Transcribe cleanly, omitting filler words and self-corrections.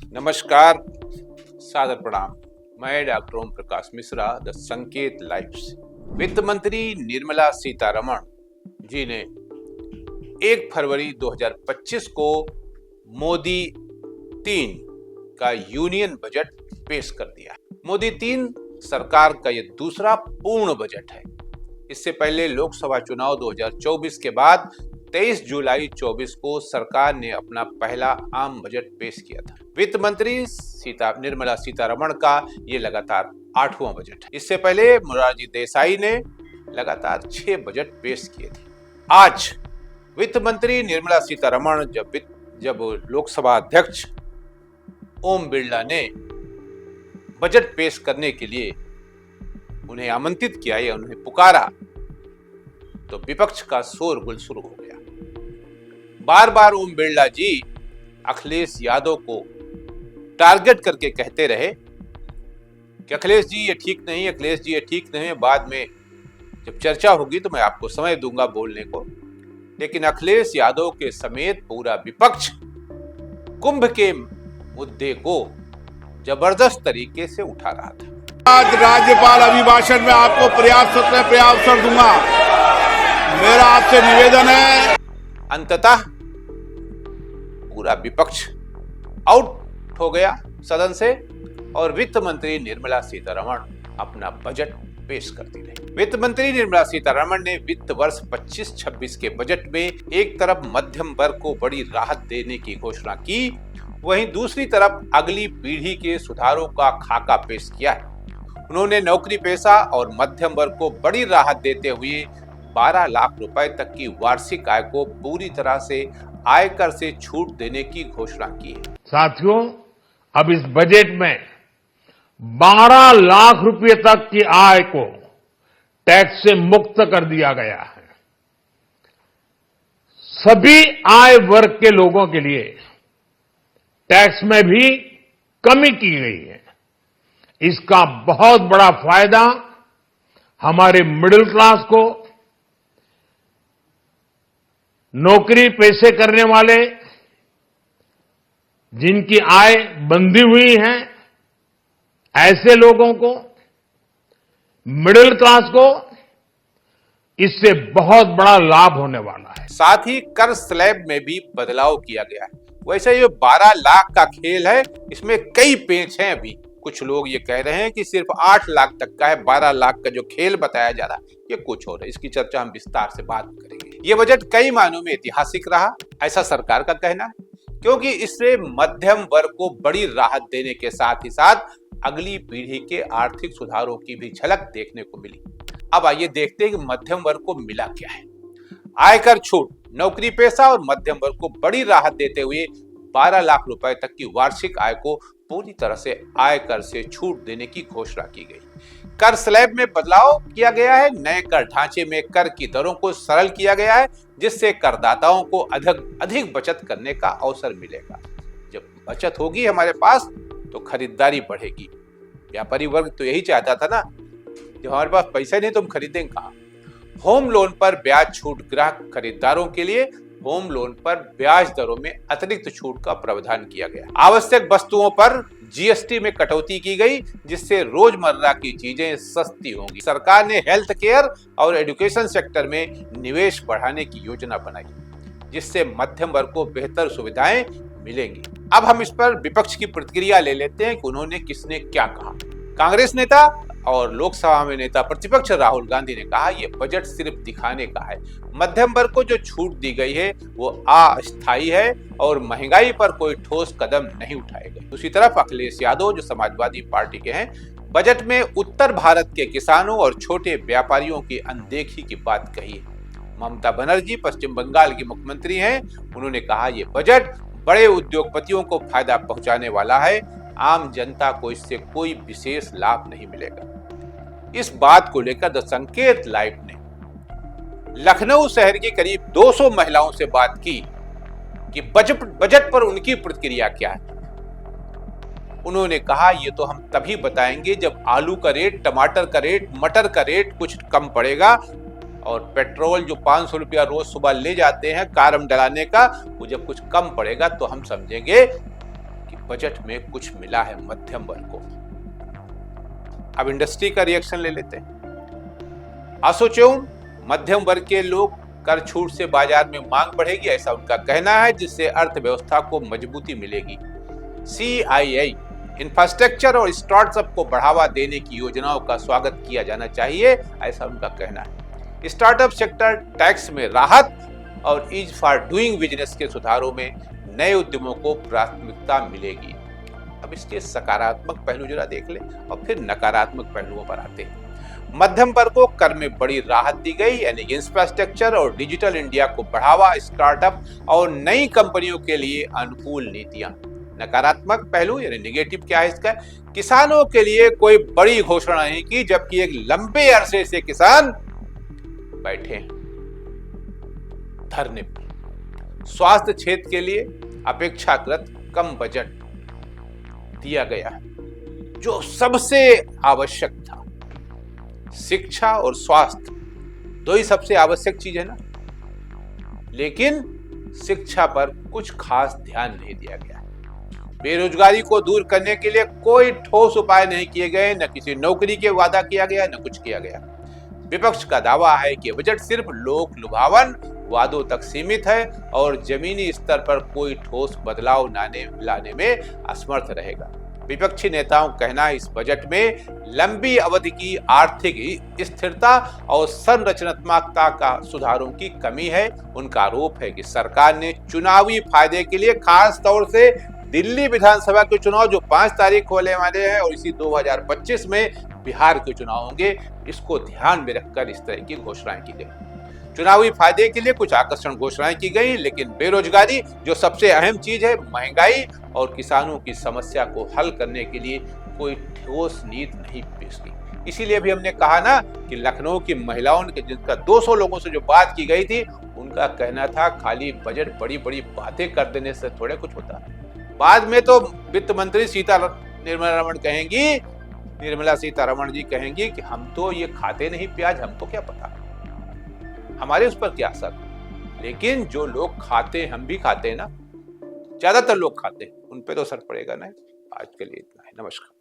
नमस्कार, सादर प्रणाम। मैं doctor Om Prakash Mishra, the Sanket live से। वित्त मंत्री निर्मला सीतारमण जी ने 1 फरवरी 2025 को मोदी 3 का यूनियन बजट पेश कर दिया। मोदी 3 सरकार का यह दूसरा पूर्ण बजट है। इससे पहले लोकसभा चुनाव 2024 के बाद 23 जुलाई 24 को सरकार ने अपना पहला आम बजट पेश किया था। वित्त मंत्री निर्मला सीतारमण का ये लगातार 8वां बजट है। इससे पहले मोरारजी देसाई ने लगातार 6 बजट पेश किए थे। आज वित्त मंत्री निर्मला सीतारमण जब लोकसभा अध्यक्ष ओम बिरला ने बजट पेश करने के लिए उन्हें आमंत्रित किया या उन्हें पुकारा, तो विपक्ष का शोरगुल शुरू हो गया। बार बार ओम बिरला जी अखिलेश यादव को टारगेट करके कहते रहे कि अखिलेश जी ये ठीक नहीं, अखिलेश जी ये ठीक नहीं है, बाद में जब चर्चा होगी तो मैं आपको समय दूंगा बोलने को। लेकिन अखिलेश यादव के समेत पूरा विपक्ष कुंभ के मुद्दे को जबरदस्त तरीके से उठा रहा था। आज राज्यपाल अभिभाषण में आपको पर्याप्त अवसर दूंगा। मेरा आपसे निवेदन है। अंततः पूरा विपक्ष आउट हो गया सदन से और वित्त मंत्री निर्मला सीतारमण अपना बजट पेश करती रही। वित्त मंत्री निर्मला सीतारमण ने वित्त वर्ष 25-26 के बजट में एक तरफ मध्यम वर्ग को बड़ी राहत देने की घोषणा की, वहीं दूसरी तरफ अगली पीढ़ी के सुधारों का खाका पेश किया है। उन्होंने नौकरी पेशा और मध्यम वर्ग को बड़ी राहत देते हुए 12 लाख रुपए तक की वार्षिक आय को पूरी तरह से आयकर से छूट देने की घोषणा की है। साथियों, अब इस बजट में 12 लाख रुपए तक की आय को टैक्स से मुक्त कर दिया गया है। सभी आय वर्ग के लोगों के लिए टैक्स में भी कमी की गई है। इसका बहुत बड़ा फायदा हमारे मिडिल क्लास को, नौकरी पेशे करने वाले जिनकी आय बंधी हुई है ऐसे लोगों को, मिडिल क्लास को इससे बहुत बड़ा लाभ होने वाला है। साथ ही कर स्लैब में भी बदलाव किया गया है। वैसे ये 12 लाख का खेल है, इसमें कई पेच हैं। अभी कुछ लोग ये कह रहे हैं कि सिर्फ 8 लाख तक का है। 12 लाख का जो खेल बताया जा रहा है ये कुछ और है। इसकी चर्चा हम विस्तार से बात करेंगे। ये बजट कई मायनों में ऐतिहासिक रहा, ऐसा सरकार का कहना है, क्योंकि इससे मध्यम वर्ग को बड़ी राहत देने के साथ ही साथ अगली पीढ़ी के आर्थिक सुधारों की भी झलक देखने को मिली। अब आइए देखते हैं कि मध्यम वर्ग को मिला क्या है। आयकर छूट, नौकरी पेशा और मध्यम वर्ग को बड़ी राहत देते हुए 12 लाख रुपए तक की वार्षिक आय को पूरी तरह से आयकर से छूट देने की घोषणा की गई। कर स्लैब में बदलाव किया गया है। नए कर ढांचे में कर की दरों को सरल किया गया है, जिससे करदाताओं को अधिक बचत करने का अवसर मिलेगा। जब बचत होगी हमारे पास तो खरीदारी बढ़ेगी। व्यापारी वर्ग तो यही चाहता था ना, जब हमारे पास पैसा नहीं तो हम खरीदेंगे कहाँ। होम लोन पर ब्याज छूट, ग्राहक खरीदारों के लिए होम लोन पर ब्याज दरों में अतिरिक्त छूट का प्रावधान किया गया। आवश्यक वस्तुओं पर जीएसटी में कटौती की गई, जिससे रोजमर्रा की चीजें सस्ती होंगी। सरकार ने हेल्थ केयर और एजुकेशन सेक्टर में निवेश बढ़ाने की योजना बनाई, जिससे मध्यम वर्ग को बेहतर सुविधाएं मिलेंगी। अब हम इस पर विपक्ष की प्रतिक्रिया ले लेते हैं कि उन्होंने किसने क्या कहा। कांग्रेस नेता और लोकसभा में नेता प्रतिपक्ष राहुल गांधी ने कहा यह बजट सिर्फ दिखाने का है। मध्यम वर्ग को जो छूट दी गई है वो अस्थायी है और महंगाई पर कोई ठोस कदम नहीं उठाएगा। दूसरी तरफ अखिलेश यादव जो समाजवादी पार्टी के हैं, बजट में उत्तर भारत के किसानों और छोटे व्यापारियों की अनदेखी की बात कही है। ममता बनर्जी पश्चिम बंगाल की मुख्यमंत्री हैं, उन्होंने कहा यह बजट बड़े उद्योगपतियों को फायदा पहुंचाने वाला है, आम जनता को इससे कोई विशेष लाभ नहीं मिलेगा। इस बात को लेकर द संकेत लाइव ने लखनऊ शहर की करीब 200 महिलाओं से बात की कि बजट पर उनकी प्रतिक्रिया क्या है। उन्होंने कहा ये तो हम तभी बताएंगे जब आलू का रेट, टमाटर का रेट, मटर का रेट कुछ कम पड़ेगा और पेट्रोल जो 500 रुपया रोज सुबह ले जाते हैं कार में डलाने का, वो जब कुछ कम पड़ेगा तो हम समझेंगे कि बजट में कुछ मिला है मध्यम वर्ग को। अब इंडस्ट्री का रिएक्शन ले लेते हैं। असोचेम मध्यम वर्ग के लोग कर छूट से बाजार में मांग बढ़ेगी, ऐसा उनका कहना है, जिससे अर्थव्यवस्था को मजबूती मिलेगी। CII इंफ्रास्ट्रक्चर और स्टार्टअप को बढ़ावा देने की योजनाओं का स्वागत किया जाना चाहिए, ऐसा उनका कहना है। स्टार्टअप सेक्टर टैक्स में राहत और ईज फॉर डूइंग बिजनेस के सुधारों में नए उद्यमों को प्राथमिकता मिलेगी। अब इसके सकारात्मक पहलू जरा देख ले और फिर नकारात्मक पहलुओं पर आते हैं। मध्यम वर्ग को कर में बड़ी राहत दी गई, यानी इंफ्रास्ट्रक्चर और डिजिटल इंडिया को बढ़ावा, स्टार्टअप और नई कंपनियों के लिए अनुकूल नीतियां। नकारात्मक पहलू यानी नेगेटिव क्या है इसका? किसानों के लिए कोई बड़ी घोषणा नहीं की, जबकि एक लंबे अरसे से किसान बैठे हैं धरने पर। स्वास्थ्य क्षेत्र के लिए अपेक्षाकृत कम बजट दिया गया है, जो सबसे आवश्यक था। शिक्षा और स्वास्थ्य दो ही सबसे आवश्यक चीज है ना, लेकिन शिक्षा पर कुछ खास ध्यान नहीं दिया गया। बेरोजगारी को दूर करने के लिए कोई ठोस उपाय नहीं किए गए, न किसी नौकरी के वादा किया गया, न कुछ किया गया। विपक्ष का दावा है कि बजट सिर्फ लोक लुभावन वादों तक सीमित है और जमीनी स्तर पर कोई ठोस बदलाव लाने में असमर्थ रहेगा। विपक्षी नेताओं का कहना है इस बजट में लंबी अवधि की आर्थिक स्थिरता और संरचनात्मकता का सुधारों की कमी है। उनका आरोप है कि सरकार ने चुनावी फायदे के लिए खास तौर से दिल्ली विधानसभा के चुनाव जो 5 तारीख होने वाले हैं और इसी 2025 में बिहार के चुनाव होंगे, इसको ध्यान में रखकर इस तरह की घोषणाएं की गई। चुनावी फायदे के लिए कुछ आकर्षण घोषणाएं की गई, लेकिन बेरोजगारी जो सबसे अहम चीज है, महंगाई और किसानों की समस्या को हल करने के लिए कोई ठोस नीति नहीं पेश की। इसीलिए भी हमने कहा ना कि लखनऊ की महिलाओं के जिनका 200 लोगों से जो बात की गई थी, उनका कहना था खाली बजट बड़ी बड़ी बातें कर देने से थोड़े कुछ होता। बाद में तो वित्त मंत्री निर्मला सीतारमण जी कहेंगी कि हम तो ये खाते नहीं प्याज, हमको क्या पता, हमारे उस पर क्या असर। लेकिन जो लोग खाते, हम भी खाते हैं ना, ज्यादातर लोग खाते हैं, उन पे तो असर पड़ेगा नहीं। आज के लिए इतना है, नमस्कार।